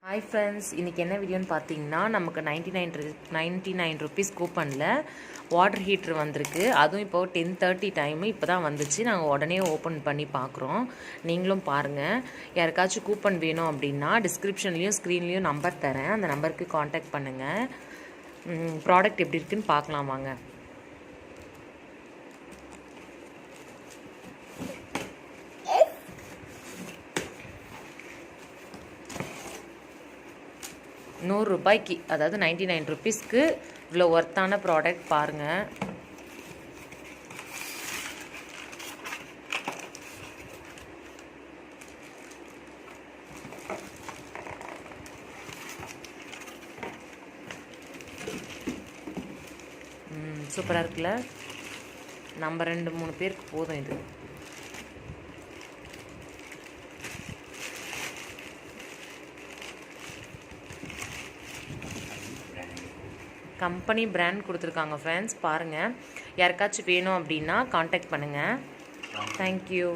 Hi friends, இன்னைக்கு என்ன வீடியோன்னு பார்த்தீங்கன்னா நமக்கு 99 rupees கூப்பனில் வாட்டர் ஹீட்ரு வந்திருக்கு. அதுவும் இப்போ 10:30 டைமு இப்போ தான் வந்துச்சு. நாங்கள் உடனே ஓப்பன் பண்ணி பார்க்குறோம். நீங்களும் பாருங்கள். யாருக்காச்சும் கூப்பன் வேணும் அப்படின்னா டிஸ்கிரிப்ஷன்லேயும் ஸ்க்ரீன்லேயும் நம்பர் தரேன். அந்த நம்பருக்கு காண்டாக்ட் பண்ணுங்கள். ப்ராடக்ட் எப்படி இருக்குன்னு பார்க்கலாம் வாங்க. ₹100 அதாவது 99 rupeesக்கு இவ்வளோ ஒர்த்தான ப்ராடக்ட் பாருங்கள். சூப்பராக இருக்குல்ல. நம்ம 2-3 பேருக்கு போதும் இது. கம்பெனி பிராண்ட் கொடுத்துருக்காங்க ஃப்ரெண்ட்ஸ், பாருங்கள். யாருக்காச்சும் வேணும் அப்படின்னா காண்டாக்ட் பண்ணுங்கள். தேங்க்யூ.